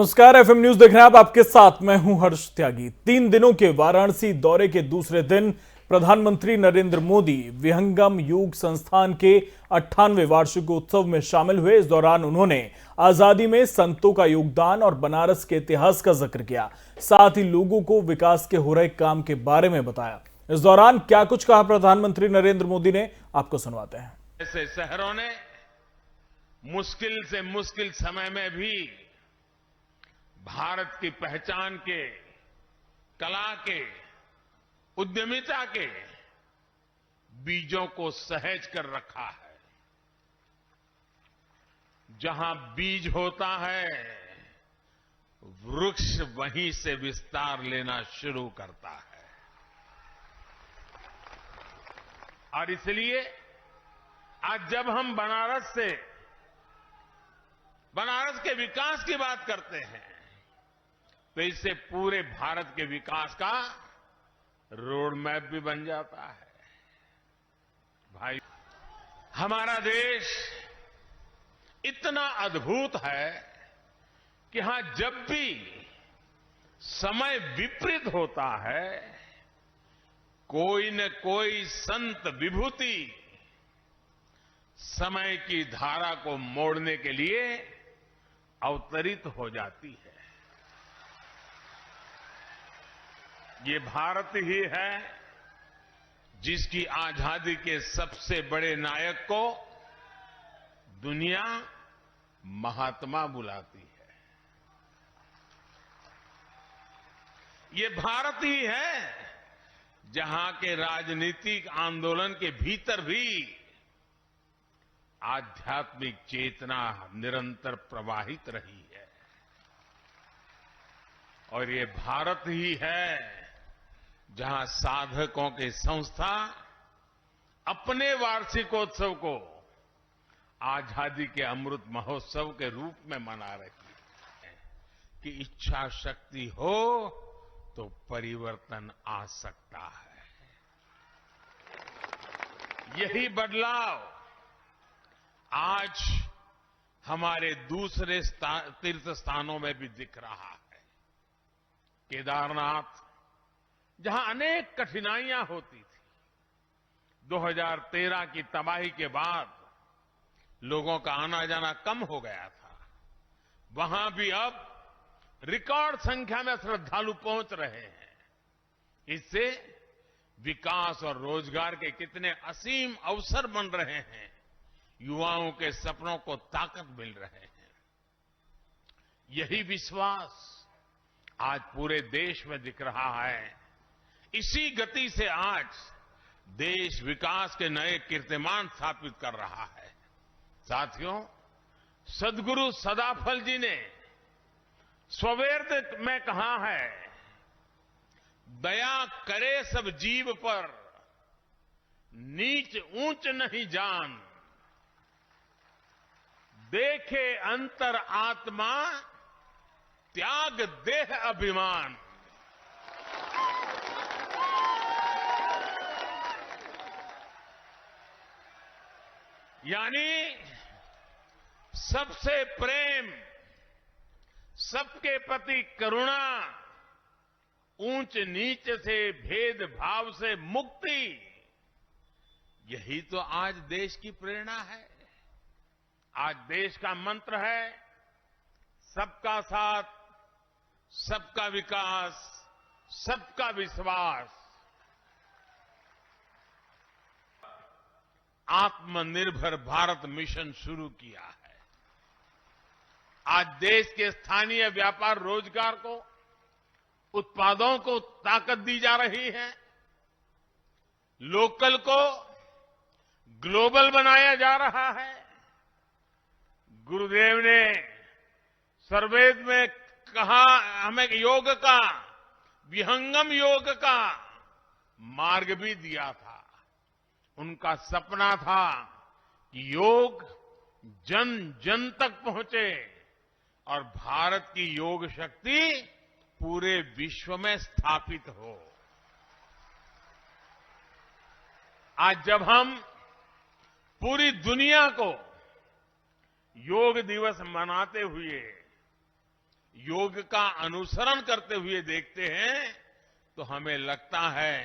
नमस्कार, FM news देख रहे हैं आप। आपके साथ मैं हूं हर्ष त्यागी। 3 दिनों के वाराणसी दौरे के दूसरे दिन प्रधानमंत्री नरेंद्र मोदी विहंगम योग संस्थान के 98वें वार्षिकोत्सव में शामिल हुए। इस दौरान उन्होंने आजादी में संतों का योगदान और बनारस के इतिहास का जिक्र किया। साथ ही लोगों को विकास के हो रहे काम के बारे में बताया। इस दौरान क्या कुछ कहा प्रधानमंत्री नरेंद्र मोदी ने, आपको सुनवाते हैं। ऐसे शहरों ने मुश्किल से मुश्किल समय में भी भारत की पहचान के, कला के, उद्यमिता के बीजों को सहेज कर रखा है। जहां बीज होता है, वृक्ष वहीं से विस्तार लेना शुरू करता है। और इसलिए आज जब हम बनारस के विकास की बात करते हैं, तो इससे पूरे भारत के विकास का रोड मैप भी बन जाता है। भाई, हमारा देश इतना अद्भुत है कि यहां जब भी समय विपरीत होता है, कोई न कोई संत विभूति समय की धारा को मोड़ने के लिए अवतरित हो जाती है। ये भारत ही है जिसकी आजादी के सबसे बड़े नायक को दुनिया महात्मा बुलाती है। ये भारत ही है जहां के राजनीतिक आंदोलन के भीतर भी आध्यात्मिक चेतना निरंतर प्रवाहित रही है। और ये भारत ही है जहां साधकों की संस्था अपने वार्षिकोत्सव को आजादी के अमृत महोत्सव के रूप में मना रही है कि इच्छा शक्ति हो तो परिवर्तन आ सकता है। यही बदलाव आज हमारे दूसरे तीर्थ स्थानों में भी दिख रहा है। केदारनाथ, जहां अनेक कठिनाइयां होती थी, 2013 की तबाही के बाद लोगों का आना जाना कम हो गया था। वहां भी अब रिकॉर्ड संख्या में श्रद्धालु पहुंच रहे हैं। इससे विकास और रोजगार के कितने असीम अवसर बन रहे हैं। युवाओं के सपनों को ताकत मिल रहे हैं। यही विश्वास आज पूरे देश में दिख रहा है। इसी गति से आज देश विकास के नए कीर्तिमान स्थापित कर रहा है। साथियों, सदगुरु सदाफल जी ने स्ववेद में कहा है, दया करे सब जीव पर, नीच ऊंच नहीं जान, देखे अंतर आत्मा, त्याग देह अभिमान। यानी सबसे प्रेम, सबके प्रति करुणा, ऊंच नीच से भेदभाव से मुक्ति, यही तो आज देश की प्रेरणा है। आज देश का मंत्र है सबका साथ, सबका विकास, सबका विश्वास। आत्मनिर्भर भारत मिशन शुरू किया है। आज देश के स्थानीय व्यापार रोजगार को, उत्पादों को ताकत दी जा रही है। लोकल को ग्लोबल बनाया जा रहा है। गुरुदेव ने सर्वेद में कहा, हमें योग का, विहंगम योग का मार्ग भी दिया था। उनका सपना था कि योग जन जन तक पहुंचे और भारत की योग शक्ति पूरे विश्व में स्थापित हो। आज जब हम पूरी दुनिया को योग दिवस मनाते हुए योग का अनुसरण करते हुए देखते हैं तो हमें लगता है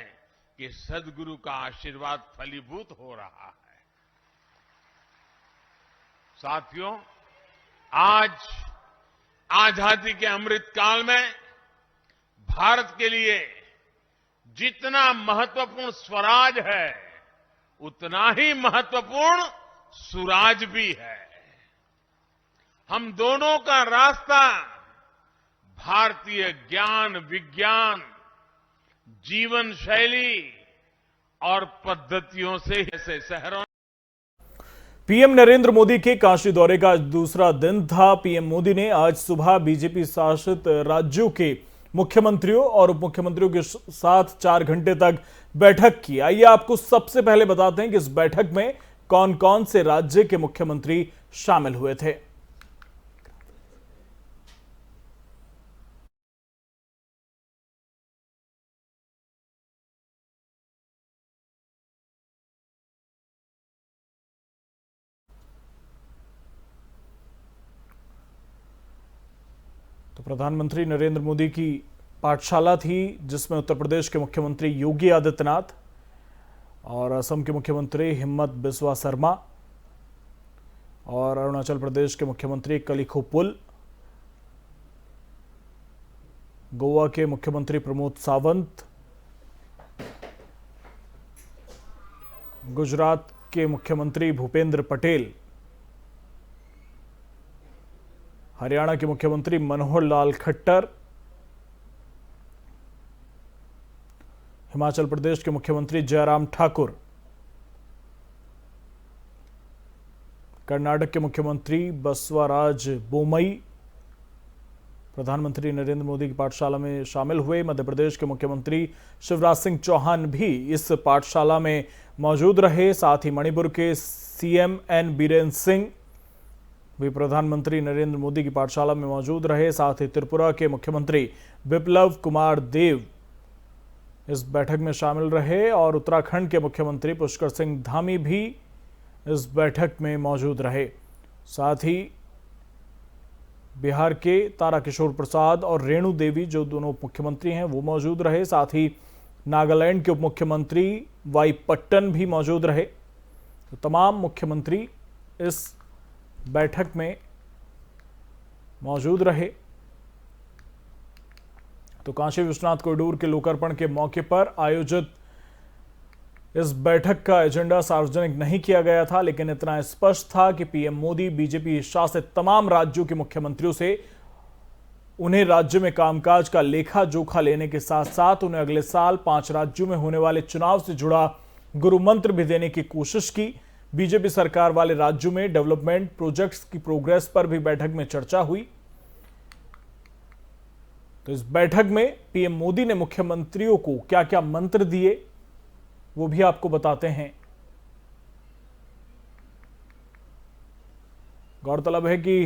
कि सद्गुरु का आशीर्वाद फलीभूत हो रहा है। साथियों, आज आजादी के अमृत काल में भारत के लिए जितना महत्वपूर्ण स्वराज है, उतना ही महत्वपूर्ण सुराज भी है। हम दोनों का रास्ता भारतीय ज्ञान, विज्ञान, जीवन शैली और पद्धतियों से ऐसे शहरों। पीएम नरेंद्र मोदी के काशी दौरे का आज दूसरा दिन था। पीएम मोदी ने आज सुबह बीजेपी शासित राज्यों के मुख्यमंत्रियों और उप मुख्यमंत्रियों के साथ 4 घंटे तक बैठक की। आइए आपको सबसे पहले बताते हैं कि इस बैठक में कौन कौन से राज्य के मुख्यमंत्री शामिल हुए थे। तो प्रधानमंत्री नरेंद्र मोदी की पाठशाला थी, जिसमें उत्तर प्रदेश के मुख्यमंत्री योगी आदित्यनाथ और असम के मुख्यमंत्री हिम्मत बिस्वा शर्मा और अरुणाचल प्रदेश के मुख्यमंत्री कलिखो पुल, गोवा के मुख्यमंत्री प्रमोद सावंत, गुजरात के मुख्यमंत्री भूपेंद्र पटेल, हरियाणा के मुख्यमंत्री मनोहर लाल खट्टर, हिमाचल प्रदेश के मुख्यमंत्री जयराम ठाकुर, कर्नाटक के मुख्यमंत्री बसवराज बोमई प्रधानमंत्री नरेंद्र मोदी की पाठशाला में शामिल हुए। मध्य प्रदेश के मुख्यमंत्री शिवराज सिंह चौहान भी इस पाठशाला में मौजूद रहे। साथ ही मणिपुर के सीएम एन बीरेन सिंह भी प्रधानमंत्री नरेंद्र मोदी की पाठशाला में मौजूद रहे। साथ ही त्रिपुरा के मुख्यमंत्री बिप्लब कुमार देव इस बैठक में शामिल रहे और उत्तराखंड के मुख्यमंत्री पुष्कर सिंह धामी भी इस बैठक में मौजूद रहे। साथ ही बिहार के ताराकिशोर प्रसाद और रेणु देवी, जो दोनों मुख्यमंत्री हैं, वो मौजूद रहे। साथ ही नागालैंड के उप मुख्यमंत्री वाई पट्टन भी मौजूद रहे। तो तमाम मुख्यमंत्री इस बैठक में मौजूद रहे। तो काशी विश्वनाथ कॉरिडोर के लोकार्पण के मौके पर आयोजित इस बैठक का एजेंडा सार्वजनिक नहीं किया गया था, लेकिन इतना स्पष्ट था कि पीएम मोदी बीजेपी शासित तमाम राज्यों के मुख्यमंत्रियों से उन्हें राज्य में कामकाज का लेखा जोखा लेने के साथ साथ उन्हें अगले साल 5 राज्यों में होने वाले चुनाव से जुड़ा गुरु मंत्र भी देने की कोशिश की। बीजेपी सरकार वाले राज्यों में डेवलपमेंट प्रोजेक्ट्स की प्रोग्रेस पर भी बैठक में चर्चा हुई। तो इस बैठक में पीएम मोदी ने मुख्यमंत्रियों को क्या क्या मंत्र दिए, वो भी आपको बताते हैं। गौरतलब है कि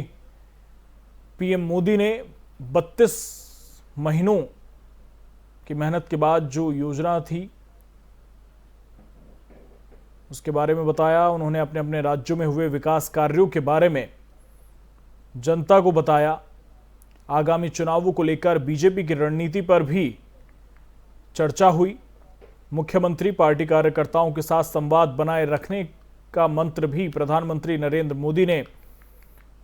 पीएम मोदी ने 32 महीनों की मेहनत के बाद जो योजना थी उसके बारे में बताया। उन्होंने अपने अपने राज्यों में हुए विकास कार्यों के बारे में जनता को बताया। आगामी चुनावों को लेकर बीजेपी की रणनीति पर भी चर्चा हुई। मुख्यमंत्री पार्टी कार्यकर्ताओं के साथ संवाद बनाए रखने का मंत्र भी प्रधानमंत्री नरेंद्र मोदी ने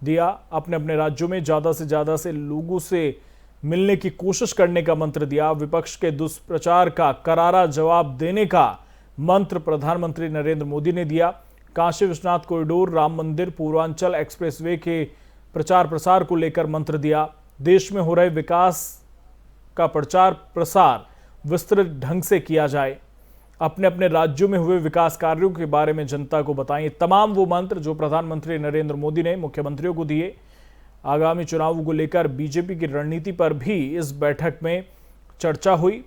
दिया। अपने अपने राज्यों में ज्यादा से लोगों से मिलने की कोशिश करने का मंत्र दिया। विपक्ष के दुष्प्रचार का करारा जवाब देने का मंत्र प्रधानमंत्री नरेंद्र मोदी ने दिया। काशी विश्वनाथ कॉरिडोर, राम मंदिर, पूर्वांचल एक्सप्रेसवे के प्रचार प्रसार को लेकर मंत्र दिया। देश में हो रहे विकास का प्रचार प्रसार विस्तृत ढंग से किया जाए। अपने अपने राज्यों में हुए विकास कार्यों के बारे में जनता को बताएं। तमाम वो मंत्र जो प्रधानमंत्री नरेंद्र मोदी ने मुख्यमंत्रियों को दिए। आगामी चुनावों को लेकर बीजेपी की रणनीति पर भी इस बैठक में चर्चा हुई।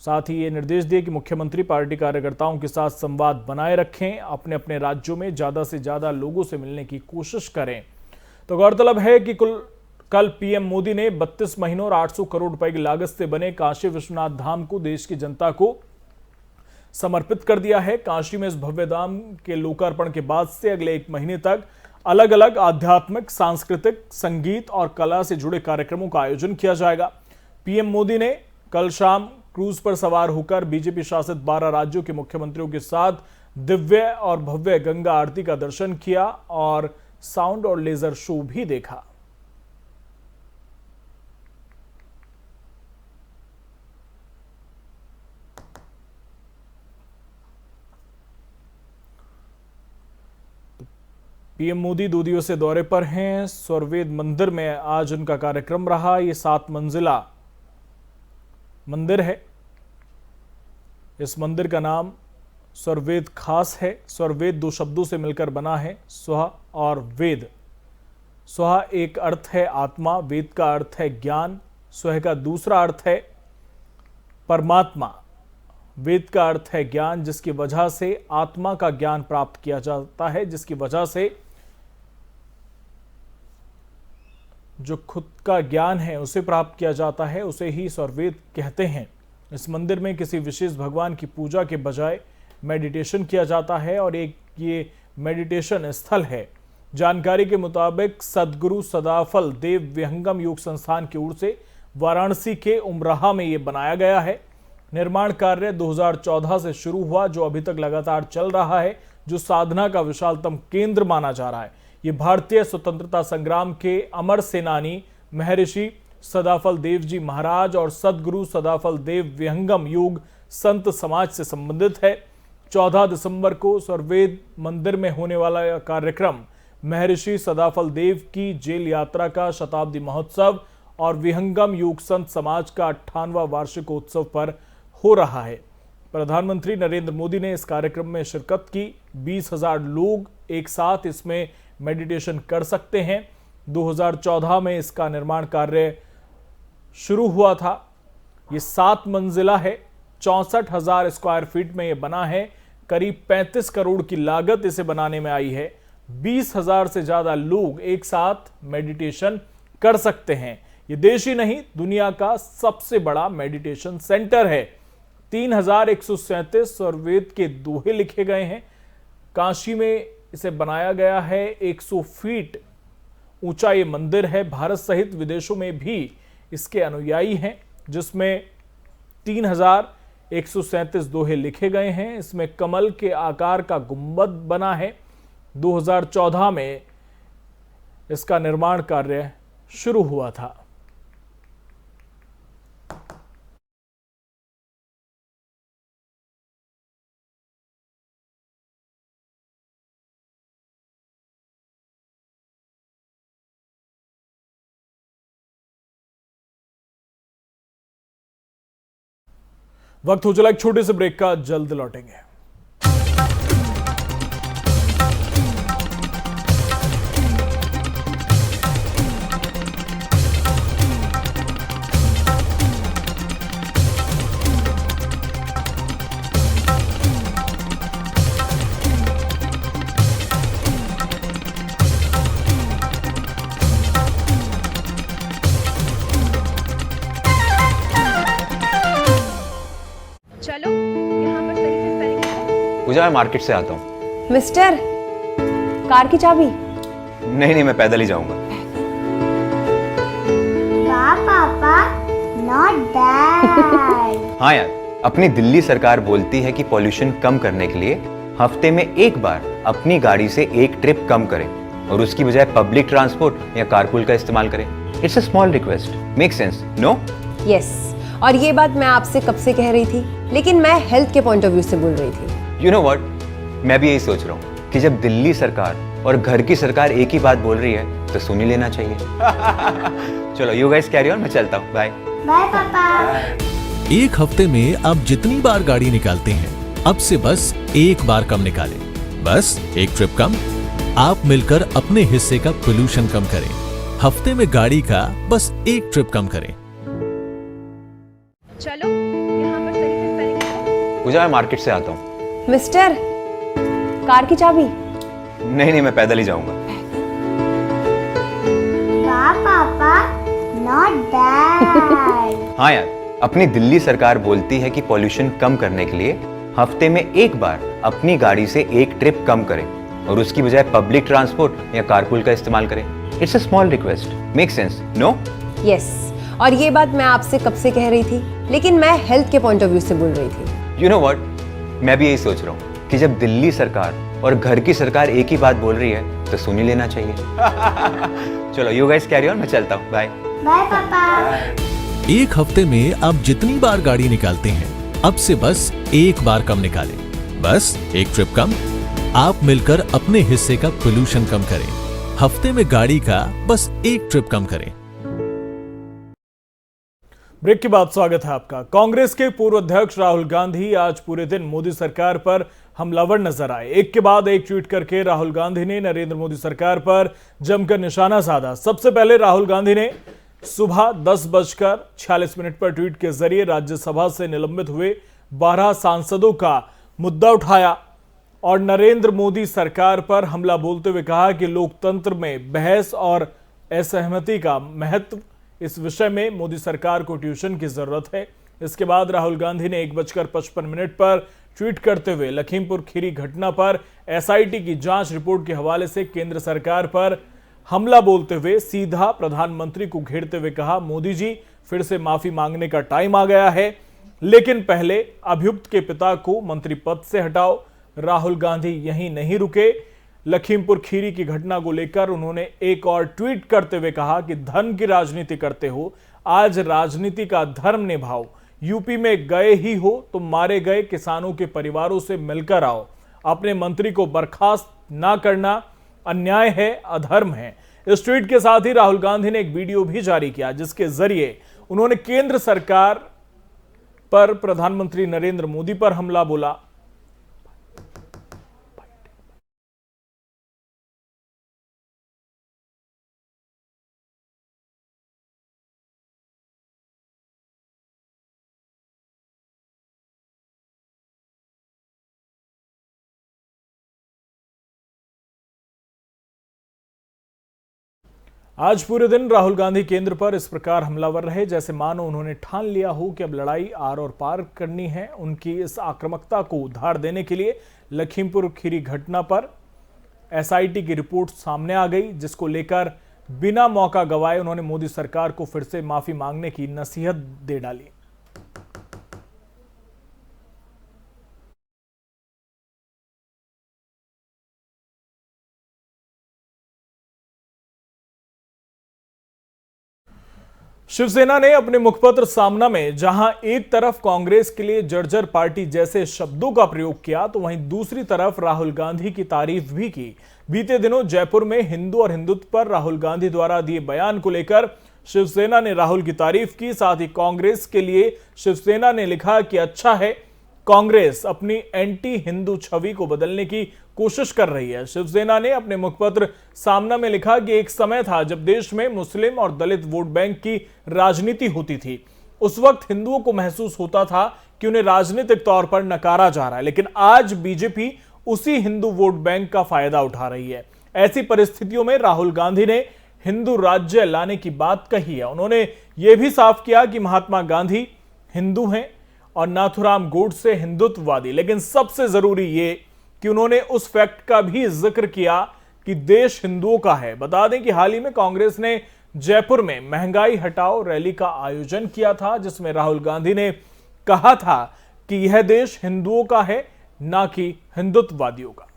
साथ ही ये निर्देश दिए कि मुख्यमंत्री पार्टी कार्यकर्ताओं के साथ संवाद बनाए रखें, अपने अपने राज्यों में ज्यादा से ज्यादा लोगों से मिलने की कोशिश करें। तो गौरतलब है कि कल पीएम मोदी ने 32 महीनों और 800 करोड़ रुपए की लागत से बने काशी विश्वनाथ धाम को देश की जनता को समर्पित कर दिया है। काशी में इस भव्य धाम के लोकार्पण के बाद से अगले 1 महीने तक अलग अलग आध्यात्मिक, सांस्कृतिक, संगीत और कला से जुड़े कार्यक्रमों का आयोजन किया जाएगा। पीएम मोदी ने कल शाम क्रूज पर सवार होकर बीजेपी शासित 12 राज्यों के मुख्यमंत्रियों के साथ दिव्य और भव्य गंगा आरती का दर्शन किया और साउंड और लेजर शो भी देखा। पीएम मोदी 2 दिवसीय दौरे पर हैं। स्वरवेद मंदिर में आज उनका कार्यक्रम रहा। ये 7 मंजिला मंदिर है। इस मंदिर का नाम स्वरवेद खास है। स्वरवेद 2 शब्दों से मिलकर बना है, स्व और वेद। स्व एक अर्थ है आत्मा, वेद का अर्थ है ज्ञान, स्व का दूसरा अर्थ है परमात्मा। वेद का अर्थ है ज्ञान, जिसकी वजह से आत्मा का ज्ञान प्राप्त किया जाता है, जिसकी वजह से जो खुद का ज्ञान है उसे प्राप्त किया जाता है, उसे ही स्वरवेद कहते हैं। इस मंदिर में किसी विशेष भगवान की पूजा के बजाय मेडिटेशन किया जाता है और ये मेडिटेशन स्थल है। जानकारी के मुताबिक सदगुरु सदाफल देव विहंगम योग संस्थान की ओर से वाराणसी के उमराहा में ये बनाया गया है। निर्माण कार्य 2014 से शुरू हुआ, जो अभी तक लगातार चल रहा है, जो साधना का विशालतम केंद्र माना जा रहा है। ये भारतीय स्वतंत्रता संग्राम के अमर सेनानी महर्षि सदाफल देव जी महाराज और सदगुरु सदाफल देव विहंगम योग संत समाज से संबंधित है। 14 दिसंबर को स्वरवेद मंदिर में होने वाला यह कार्यक्रम महर्षि सदाफल देव की जेल यात्रा का शताब्दी महोत्सव और विहंगम योग संत समाज का 98वां वार्षिकोत्सव पर हो रहा है। प्रधानमंत्री नरेंद्र मोदी ने इस कार्यक्रम में शिरकत की। 20,000 लोग एक साथ इसमें मेडिटेशन कर सकते हैं। 2014 में इसका निर्माण कार्य शुरू हुआ था। ये 7 मंजिला है, 64,000 स्क्वायर फीट में ये बना है। करीब 35 करोड़ की लागत इसे बनाने में आई है। 20,000 से ज्यादा लोग एक साथ मेडिटेशन कर सकते हैं। ये देश ही नहीं, दुनिया का सबसे बड़ा मेडिटेशन सेंटर है। 3,137 स्वरवेद के दोहे लिखे गए हैं। काशी में इसे बनाया गया है। 100 फीट ऊंचा ये मंदिर है। भारत सहित विदेशों में भी इसके अनुयायी हैं, जिसमें 3,137 दोहे लिखे गए हैं। इसमें कमल के आकार का गुंबद बना है। 2014 में इसका निर्माण कार्य शुरू हुआ था। वक्त हो चला एक छोटे से ब्रेक का, जल्द लौटेंगे। चलो यहाँ पर सही से स्पेलिंग करो। पूजा, मैं मार्केट से आता हूँ। मिस्टर, कार की चाबी? नहीं, मैं पैदल ही जाऊंगा। पापा, not that। हाँ यार, अपनी दिल्ली सरकार बोलती है कि पॉल्यूशन कम करने के लिए हफ्ते में एक बार अपनी गाड़ी से एक ट्रिप कम करें और उसकी बजाय पब्लिक ट्रांसपोर्ट या कारपूल का इस्तेमाल करें। It's a small request, make sense, no? Yes, और ये बात मैं आपसे कब से कह रही थी, लेकिन मैं हेल्थ के पॉइंट ऑफ व्यू से बोल रही थी। यू नो व्हाट, मैं भी यही सोच रहा हूँ कि जब दिल्ली सरकार और घर की सरकार एक ही बात बोल रही है तो सुन ही लेना चाहिए। चलो यू गाइस कैरी ऑन, मैं चलता हूँ, बाय। बाय पापा। एक हफ्ते में आप जितनी बार गाड़ी निकालते हैं, अब से बस एक बार कम निकालें। बस एक ट्रिप कम। आप मिलकर अपने हिस्से का पोल्यूशन कम करें। हफ्ते में गाड़ी का बस एक ट्रिप कम करें। चलो यहाँ पर सही से स्पेलिंग करो। पूजा, मैं मार्केट से आता हूँ। मिस्टर, कार की चाबी? नहीं, मैं पैदल ही जाऊंगा। पापा, not that। हाँ यार, अपनी दिल्ली सरकार बोलती है कि पॉल्यूशन कम करने के लिए हफ्ते में एक बार अपनी गाड़ी से एक ट्रिप कम करें और उसकी बजाय पब्लिक ट्रांसपोर्ट या कारपूल का इस्तेमाल करें। It's a small request, make sense, no? Yes, और ये बात मैं आपसे कब से कह रही थी, लेकिन मैं हेल्थ के पॉइंट ऑफ व्यू से बोल रही थी। यू नो व्हाट, मैं भी यही सोच रहा हूँ कि जब दिल्ली सरकार और घर की सरकार एक ही बात बोल रही है तो सुन ही लेना चाहिए। चलो यू गाइस कैरी ऑन, मैं चलता हूँ, बाय। बाय पापा। एक हफ्ते में आप जितनी बार गाड़ी निकालते हैं, अब से बस एक बार कम निकालें। बस एक ट्रिप कम, आप मिलकर अपने हिस्से का पोल्यूशन कम करें। हफ्ते में गाड़ी का बस एक ट्रिप कम करें। ब्रेक के बाद स्वागत है आपका। कांग्रेस के पूर्व अध्यक्ष राहुल गांधी आज पूरे दिन मोदी सरकार पर हमलावर नजर आए। एक के बाद एक ट्वीट करके राहुल गांधी ने नरेंद्र मोदी सरकार पर जमकर निशाना साधा। सबसे पहले राहुल गांधी ने सुबह 10:46 पर ट्वीट के जरिए राज्यसभा से निलंबित हुए 12 सांसदों का मुद्दा उठाया और नरेंद्र मोदी सरकार पर हमला बोलते हुए कहा कि लोकतंत्र में बहस और असहमति का महत्व, इस विषय में मोदी सरकार को ट्यूशन की जरूरत है। इसके बाद राहुल गांधी ने 1:55 पर ट्वीट करते हुए लखीमपुर खीरी घटना पर एसआईटी की जांच रिपोर्ट के हवाले से केंद्र सरकार पर हमला बोलते हुए सीधा प्रधानमंत्री को घेरते हुए कहा, मोदी जी फिर से माफी मांगने का टाइम आ गया है, लेकिन पहले अभियुक्त के पिता को मंत्री पद से हटाओ। राहुल गांधी यहीं नहीं रुके। लखीमपुर खीरी की घटना को लेकर उन्होंने एक और ट्वीट करते हुए कहा कि धर्म की राजनीति करते हो, आज राजनीति का धर्म निभाओ। यूपी में गए ही हो तो मारे गए किसानों के परिवारों से मिलकर आओ। अपने मंत्री को बर्खास्त ना करना अन्याय है, अधर्म है। इस ट्वीट के साथ ही राहुल गांधी ने एक वीडियो भी जारी किया जिसके जरिए उन्होंने केंद्र सरकार पर प्रधानमंत्री नरेंद्र मोदी पर हमला बोला। आज पूरे दिन राहुल गांधी केंद्र पर इस प्रकार हमलावर रहे जैसे मानो उन्होंने ठान लिया हो कि अब लड़ाई आर और पार करनी है। उनकी इस आक्रामकता को उधार देने के लिए लखीमपुर खीरी घटना पर एसआईटी की रिपोर्ट सामने आ गई, जिसको लेकर बिना मौका गवाए उन्होंने मोदी सरकार को फिर से माफी मांगने की नसीहत दे डाली। शिवसेना ने अपने मुखपत्र सामना में जहां एक तरफ कांग्रेस के लिए जर्जर पार्टी जैसे शब्दों का प्रयोग किया, तो वहीं दूसरी तरफ राहुल गांधी की तारीफ भी की। बीते दिनों जयपुर में हिंदू और हिंदुत्व पर राहुल गांधी द्वारा दिए बयान को लेकर शिवसेना ने राहुल की तारीफ की। साथ ही कांग्रेस के लिए शिवसेना ने लिखा कि अच्छा है, कांग्रेस अपनी एंटी हिंदू छवि को बदलने की कोशिश कर रही है। शिवसेना ने अपने मुखपत्र सामना में लिखा कि एक समय था जब देश में मुस्लिम और दलित वोट बैंक की राजनीति होती थी। उस वक्त हिंदुओं को महसूस होता था कि उन्हें राजनीतिक तौर पर नकारा जा रहा है, लेकिन आज बीजेपी उसी हिंदू वोट बैंक का फायदा उठा रही है। ऐसी परिस्थितियों में राहुल गांधी ने हिंदू राज्य लाने की बात कही है। उन्होंने यह भी साफ किया कि महात्मा गांधी हिंदू हैं और नाथुराम गोडसे हिंदुत्ववादी, लेकिन सबसे जरूरी ये कि उन्होंने उस फैक्ट का भी जिक्र किया कि देश हिंदुओं का है। बता दें कि हाल ही में कांग्रेस ने जयपुर में महंगाई हटाओ रैली का आयोजन किया था, जिसमें राहुल गांधी ने कहा था कि यह देश हिंदुओं का है, ना कि हिंदुत्ववादियों का।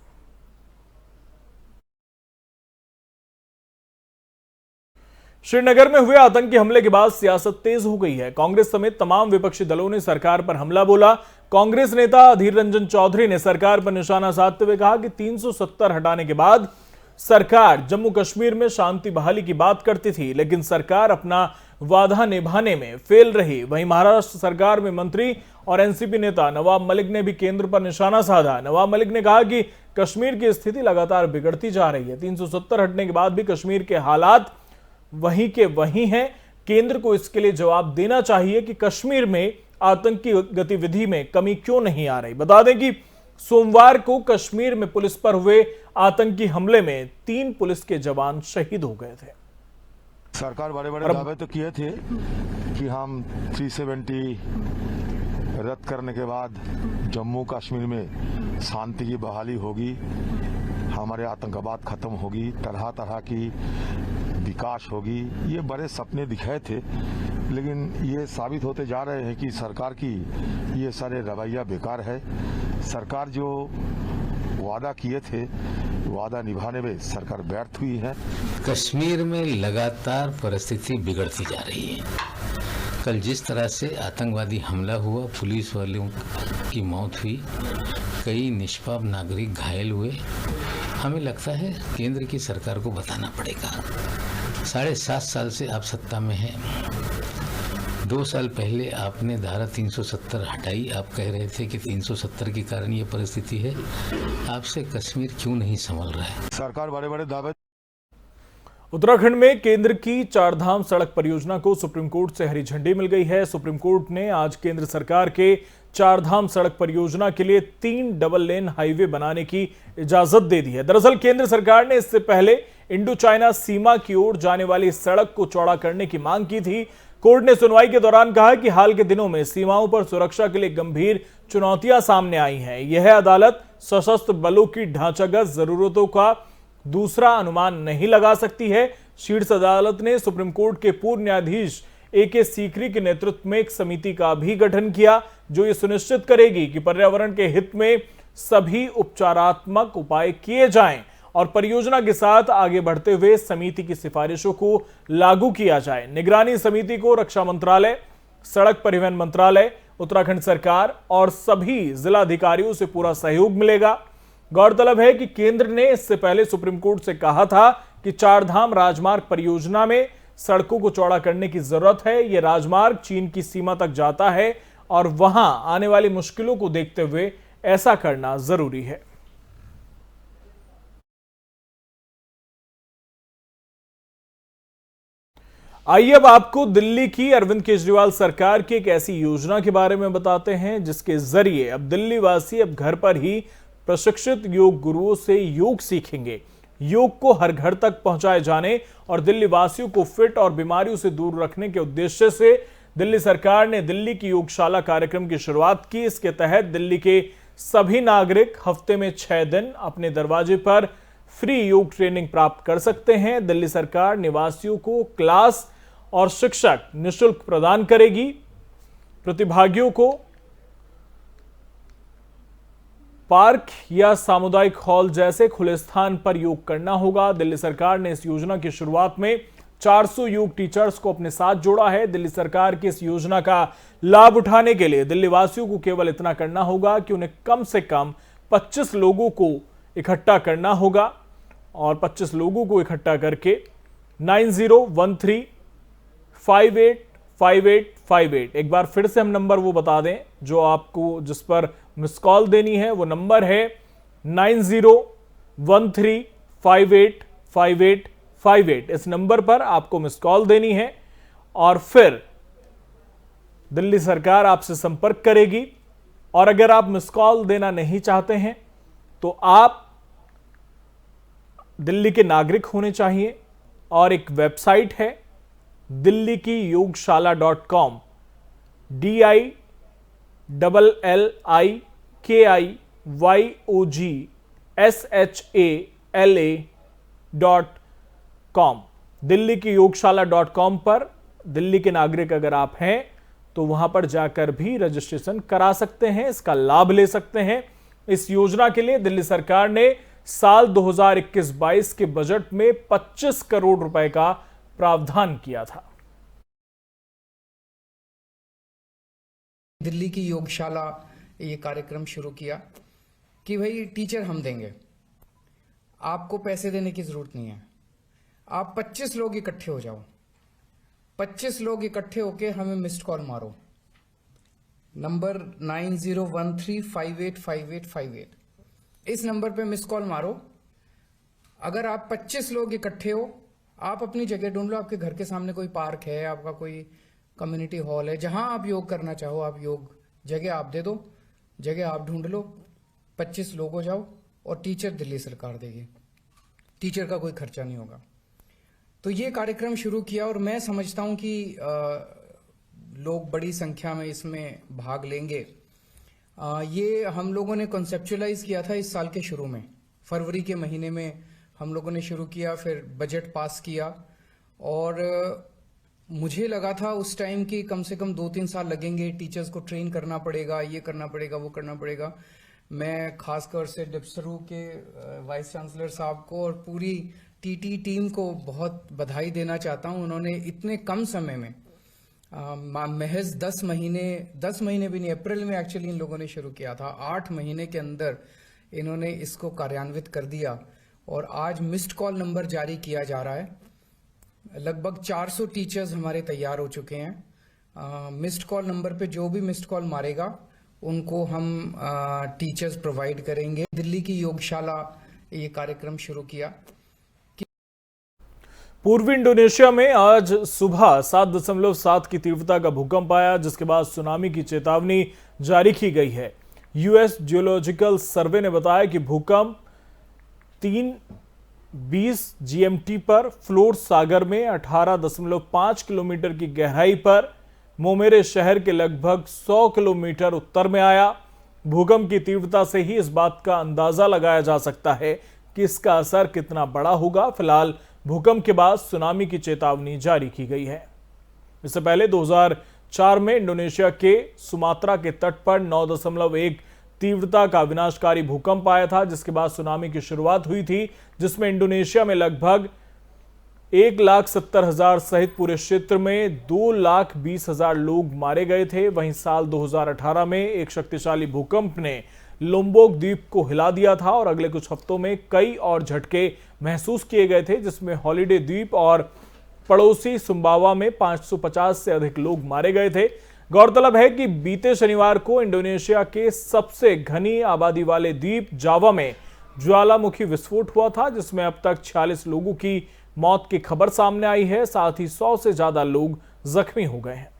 श्रीनगर में हुए आतंकी हमले के बाद सियासत तेज हो गई है। कांग्रेस समेत तमाम विपक्षी दलों ने सरकार पर हमला बोला। कांग्रेस नेता अधीर रंजन चौधरी ने सरकार पर निशाना साधते हुए कहा कि 370 हटाने के बाद सरकार जम्मू कश्मीर में शांति बहाली की बात करती थी, लेकिन सरकार अपना वादा निभाने में फेल रही। वहीं महाराष्ट्र सरकार में मंत्री और एनसीपी नेता नवाब मलिक ने भी केंद्र पर निशाना साधा। नवाब मलिक ने कहा कि कश्मीर की स्थिति लगातार बिगड़ती जा रही है। 370 हटने के बाद भी कश्मीर के हालात वहीं के वहीं हैं। केंद्र को इसके लिए जवाब देना चाहिए कि कश्मीर में आतंकी गतिविधि में कमी क्यों नहीं आ रही। बता दें कि सोमवार को कश्मीर में पुलिस पर हुए आतंकी हमले में 3 पुलिस के जवान शहीद हो गए थे। सरकार बड़े बड़े दावे तो किए थे कि हम 370 रद्द करने के बाद जम्मू कश्मीर में शांति की बहाली होगी, हमारे आतंकवाद खत्म होगी, तरह तरह की विकास होगी, ये बड़े सपने दिखाए थे, लेकिन ये साबित होते जा रहे हैं कि सरकार की ये सारे रवैया बेकार है। सरकार जो वादा किए थे, वादा निभाने में सरकार व्यर्थ हुई है। कश्मीर में लगातार परिस्थिति बिगड़ती जा रही है। कल जिस तरह से आतंकवादी हमला हुआ, पुलिस वालों की मौत हुई, कई निष्पाप नागरिक घायल हुए, हमें लगता है केंद्र की सरकार को बताना पड़ेगा। 7.5 साल से आप सत्ता में हैं। 2 साल पहले आपने धारा 370 हटाई। आप कह रहे थे कि 370 के कारण ये परिस्थिति है। आपसे कश्मीर क्यों नहीं संभल रहा है? सरकार बड़े बड़े दावे। उत्तराखंड में केंद्र की चारधाम सड़क परियोजना को सुप्रीम कोर्ट से हरी झंडी मिल गई है। सुप्रीम कोर्ट ने आज केंद्र सरकार के चारधाम सड़क परियोजना के लिए 3 डबल लेन हाईवे बनाने की इजाजत दे दी है। दरअसल केंद्र सरकार ने इससे पहले इंडो चाइना सीमा की ओर जाने वाली सड़क को चौड़ा करने की मांग की थी। कोर्ट ने सुनवाई के दौरान कहा कि हाल के दिनों में सीमाओं पर सुरक्षा के लिए गंभीर चुनौतियां सामने आई हैं। यह अदालत सशस्त्र बलों की ढांचागत जरूरतों का दूसरा अनुमान नहीं लगा सकती है। शीर्ष अदालत ने सुप्रीम कोर्ट के पूर्व न्यायाधीश AK सीकरी के नेतृत्व में एक समिति का भी गठन किया, जो ये सुनिश्चित करेगी कि पर्यावरण के हित में सभी उपचारात्मक उपाय किए जाएं और परियोजना के साथ आगे बढ़ते हुए समिति की सिफारिशों को लागू किया जाए। निगरानी समिति को रक्षा मंत्रालय, सड़क परिवहन मंत्रालय, उत्तराखंड सरकार और सभी जिलाधिकारियों से पूरा सहयोग मिलेगा। गौरतलब है कि केंद्र ने इससे पहले सुप्रीम कोर्ट से कहा था कि चारधाम राजमार्ग परियोजना में सड़कों को चौड़ा करने की जरूरत है। यह राजमार्ग चीन की सीमा तक जाता है और वहां आने वाली मुश्किलों को देखते हुए ऐसा करना जरूरी है। आइए अब आपको दिल्ली की अरविंद केजरीवाल सरकार की एक ऐसी योजना के बारे में बताते हैं जिसके जरिए अब दिल्ली वासी अब घर पर ही प्रशिक्षित योग गुरुओं से योग सीखेंगे। योग को हर घर तक पहुंचाए जाने और दिल्ली वासियों को फिट और बीमारियों से दूर रखने के उद्देश्य से दिल्ली सरकार ने दिल्ली की योगशाला कार्यक्रम की शुरुआत की। इसके तहत दिल्ली के सभी नागरिक हफ्ते में 6 दिन अपने दरवाजे पर फ्री योग ट्रेनिंग प्राप्त कर सकते हैं। दिल्ली सरकार निवासियों को क्लास और शिक्षक निःशुल्क प्रदान करेगी। प्रतिभागियों को पार्क या सामुदायिक हॉल जैसे खुले स्थान पर योग करना होगा। दिल्ली सरकार ने इस योजना की शुरुआत में 400 योग टीचर्स को अपने साथ जोड़ा है। दिल्ली सरकार की इस योजना का लाभ उठाने के लिए दिल्ली वासियों को केवल इतना करना होगा कि उन्हें कम से कम 25 लोगों को इकट्ठा करना होगा और 25 लोगों को इकट्ठा करके 9013585858 एक बार फिर से हम नंबर वो बता दें जो आपको जिस पर मिस कॉल देनी है। वो नंबर है 9013585858। इस नंबर पर आपको मिस कॉल देनी है और फिर दिल्ली सरकार आपसे संपर्क करेगी। और अगर आप मिस कॉल देना नहीं चाहते हैं तो आप दिल्ली के नागरिक होने चाहिए और एक वेबसाइट है दिल्ली की योगशाला.com DILLIKIYOGSHALA.com दिल्ली की योगशाला.com पर दिल्ली के नागरिक अगर आप हैं तो वहां पर जाकर भी रजिस्ट्रेशन करा सकते हैं, इसका लाभ ले सकते हैं। इस योजना के लिए दिल्ली सरकार ने साल 2021-22 के बजट में 25 करोड़ रुपए का प्रावधान किया था। दिल्ली की योगशाला ये कार्यक्रम शुरू किया कि भाई टीचर हम देंगे, आपको पैसे देने की जरूरत नहीं है। आप 25 लोग इकट्ठे हो जाओ, 25 लोग इकट्ठे होके हमें मिस्ड कॉल मारो, नंबर 9013585858। इस नंबर पे मिस्ड कॉल मारो। अगर आप 25 लोग इकट्ठे हो, आप अपनी जगह ढूंढ लो। आपके घर के सामने कोई पार्क है, आपका कोई कम्युनिटी हॉल है, जहां आप योग करना चाहो, आप योग जगह आप दे दो, जगह आप ढूंढ लो, 25 लोग हो जाओ और टीचर दिल्ली सरकार देगी। टीचर का कोई खर्चा नहीं होगा। तो ये कार्यक्रम शुरू किया और मैं समझता हूं कि लोग बड़ी संख्या में इसमें भाग लेंगे। ये हम लोगों ने कॉन्सेप्चुअलाइज किया था इस साल के शुरू में, फरवरी के महीने में हम लोगों ने शुरू किया, फिर बजट पास किया और मुझे लगा था उस टाइम कि कम से कम 2-3 साल लगेंगे, टीचर्स को ट्रेन करना पड़ेगा, ये करना पड़ेगा, वो करना पड़ेगा। मैं खासकर से डिप्सरू के वाइस चांसलर साहब को और पूरी टीटी टीम को बहुत बधाई देना चाहता हूं। उन्होंने इतने कम समय में महज 10 महीने भी नहीं, अप्रैल में एक्चुअली इन लोगों ने शुरू किया था, 8 महीने के अंदर इन्होंने इसको कार्यान्वित कर दिया और आज मिस्ड कॉल नंबर जारी किया जा रहा है। लगभग 400 टीचर्स हमारे तैयार हो चुके हैं। मिस्ड कॉल नंबर पे जो भी मिस्ड कॉल मारेगा उनको हम टीचर्स प्रोवाइड करेंगे। दिल्ली की योगशाला ये कार्यक्रम शुरू किया। पूर्वी इंडोनेशिया में आज सुबह 7.7 की तीव्रता का भूकंप आया, जिसके बाद सुनामी की चेतावनी जारी की गई है। यूएस जियोलॉजिकल सर्वे ने बताया कि भूकंप 3:20 GMT पर फ्लोर सागर में 18.5 किलोमीटर की गहराई पर मोमेरे शहर के लगभग 100 किलोमीटर उत्तर में आया। भूकंप की तीव्रता से ही इस बात का अंदाजा लगाया जा सकता है कि इसका असर कितना बड़ा होगा। फिलहाल भूकंप के बाद सुनामी की चेतावनी जारी की गई है। इससे पहले 2004 में इंडोनेशिया के सुमात्रा के तट पर 9.1 तीव्रता का विनाशकारी भूकंप आया था, जिसके बाद सुनामी की शुरुआत हुई थी, जिसमें इंडोनेशिया में लगभग 1,70,000 सहित पूरे क्षेत्र में 2,20,000 लोग मारे गए थे। वहीं साल 2018 में एक शक्तिशाली भूकंप ने लोम्बोक द्वीप को हिला दिया था और अगले कुछ हफ्तों में कई और झटके महसूस किए गए थे, जिसमें हॉलिडे द्वीप और पड़ोसी सुम्बावा में 550 से अधिक लोग मारे गए थे। गौरतलब है कि बीते शनिवार को इंडोनेशिया के सबसे घनी आबादी वाले द्वीप जावा में ज्वालामुखी विस्फोट हुआ था, जिसमें अब तक 46 लोगों की मौत की खबर सामने आई है। साथ ही 100 से ज्यादा लोग जख्मी हो गए हैं।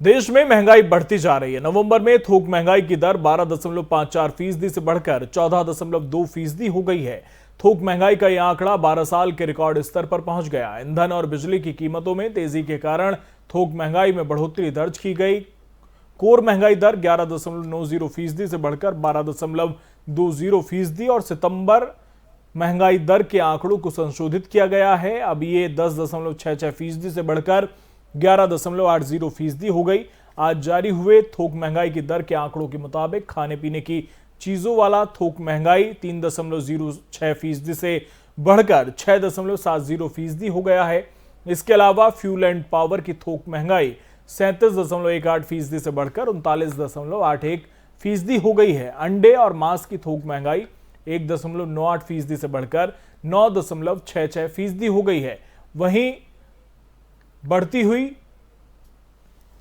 देश में महंगाई बढ़ती जा रही है। नवंबर में थोक महंगाई की दर 12.54% से बढ़कर 14.2% हो गई है। थोक महंगाई का यह आंकड़ा 12 साल के रिकॉर्ड स्तर पर पहुंच गया। ईंधन और बिजली की कीमतों में तेजी के कारण थोक महंगाई में बढ़ोतरी दर्ज की गई। कोर महंगाई दर 11.90% से बढ़कर 12.20% और सितंबर महंगाई दर के आंकड़ों को संशोधित किया गया है। अब ये 10.66% से बढ़कर 11.80% हो गई। आज जारी हुए थोक महंगाई की दर के आंकड़ों के मुताबिक खाने पीने की चीजों वाला थोक महंगाई 3.06% से बढ़कर 6.70% हो गया है। इसके अलावा फ्यूल एंड पावर की थोक महंगाई 37.18% से बढ़कर 39.81% हो गई है। अंडे और मांस की थोक महंगाई 1.98% से बढ़कर 9.66% हो गई है। वहीं बढ़ती हुई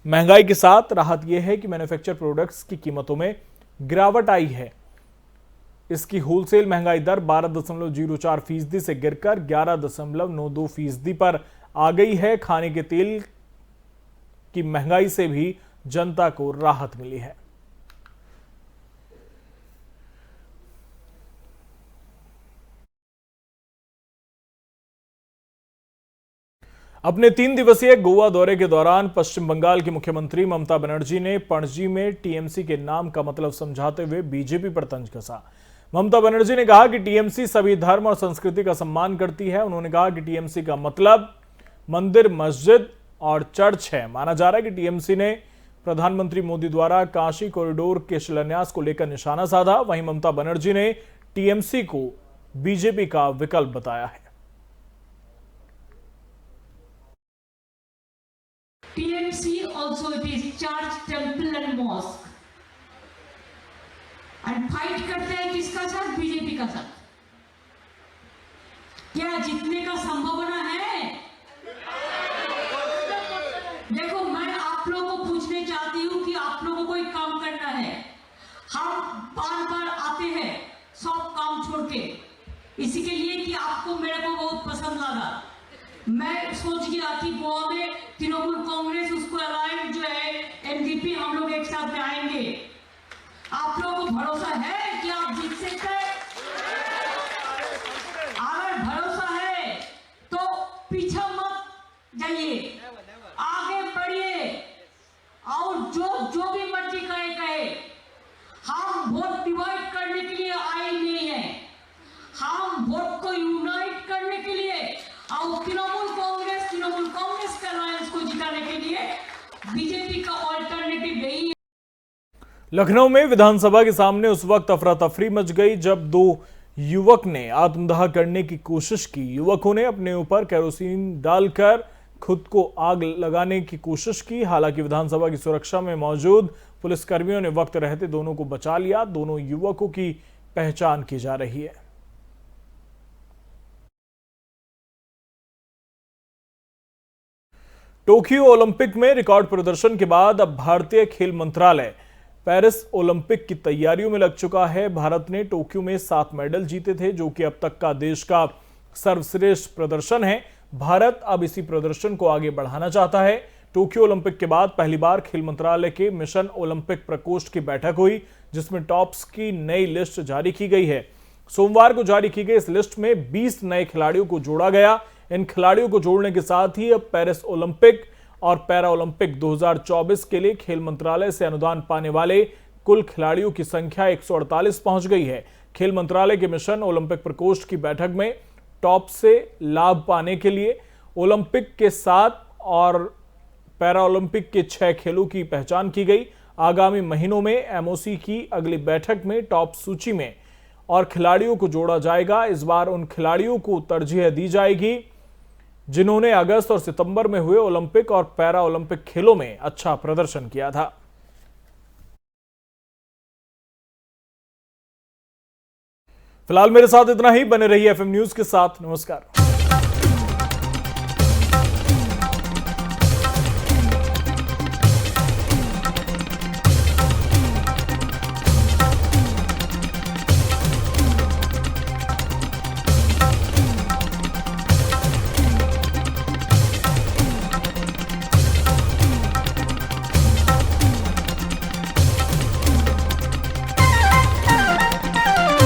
महंगाई के साथ राहत यह है कि मैन्युफैक्चर प्रोडक्ट्स की कीमतों में गिरावट आई है। इसकी होलसेल महंगाई दर 12.04% से गिरकर 11.92% पर आ गई है। खाने के तेल की महंगाई से भी जनता को राहत मिली है। अपने 3 दिवसीय गोवा दौरे के दौरान पश्चिम बंगाल की मुख्यमंत्री ममता बनर्जी ने पणजी में टीएमसी के नाम का मतलब समझाते हुए बीजेपी पर तंज कसा। ममता बनर्जी ने कहा कि टीएमसी सभी धर्म और संस्कृति का सम्मान करती है। उन्होंने कहा कि टीएमसी का मतलब मंदिर, मस्जिद और चर्च है। माना जा रहा है कि टीएमसी ने प्रधानमंत्री मोदी द्वारा काशी कॉरिडोर के शिलान्यास को लेकर निशाना साधा। वहीं ममता बनर्जी ने टीएमसी को बीजेपी का विकल्प बताया है। TMC also it is church, temple and mosque. And fight करते हैं किसका साथ? बीजेपी का साथ। क्या जीतने का संभावना है? देखो, मैं आप लोगों को पूछने चाहती हूँ कि आप लोगों को एक काम करना है। हम बार-बार आते हैं सब काम छोड़ के, इसी के लिए कि आपको मेरे को बहुत पसंद लगा। मैं सोच गया कि गोवा में तृणमूल कांग्रेस उसको अलायंस जो है एनडीपी, हम लोग एक साथ में आएंगे। आप लोगों को भरोसा है कि आप जीत सकते हैं? अगर भरोसा है तो पीछे मत जाइए, आगे बढ़िए और जो भी मर्जी करे बीजेपी का ऑल्टरनेटिव यही है। लखनऊ में विधानसभा के सामने उस वक्त अफरा तफरी मच गई जब दो युवक ने आत्मदाह करने की कोशिश की। युवकों ने अपने ऊपर केरोसिन डालकर खुद को आग लगाने की कोशिश की। हालांकि विधानसभा की सुरक्षा में मौजूद पुलिसकर्मियों ने वक्त रहते दोनों को बचा लिया। दोनों युवकों की पहचान की जा रही है। टोक्यो ओलंपिक में रिकॉर्ड प्रदर्शन के बाद अब भारतीय खेल मंत्रालय पेरिस ओलंपिक की तैयारियों में लग चुका है। भारत ने टोक्यो में 7 मेडल जीते थे, जो कि अब तक का देश का सर्वश्रेष्ठ प्रदर्शन है। भारत अब इसी प्रदर्शन को आगे बढ़ाना चाहता है। टोक्यो ओलंपिक के बाद पहली बार खेल मंत्रालय के मिशन ओलंपिक प्रकोष्ठ की बैठक हुई, जिसमें टॉप्स की नई लिस्ट जारी की गई है। सोमवार को जारी की गई इस लिस्ट में 20 नए खिलाड़ियों को जोड़ा गया। इन खिलाड़ियों को जोड़ने के साथ ही अब पेरिस ओलंपिक और पैरा ओलंपिक 2024 के लिए खेल मंत्रालय से अनुदान पाने वाले कुल खिलाड़ियों की संख्या 148 पहुंच गई है। खेल मंत्रालय के मिशन ओलंपिक प्रकोष्ठ की बैठक में टॉप से लाभ पाने के लिए ओलंपिक के 7 और पैरा ओलंपिक के 6 खेलों की पहचान की गई। आगामी महीनों में एमओसी की अगली बैठक में टॉप सूची में और खिलाड़ियों को जोड़ा जाएगा। इस बार उन खिलाड़ियों को तरजीह दी जाएगी जिन्होंने अगस्त और सितंबर में हुए ओलंपिक और पैरा ओलंपिक खेलों में अच्छा प्रदर्शन किया था। फिलहाल मेरे साथ इतना ही। बने रहिए एफएम न्यूज के साथ। नमस्कार।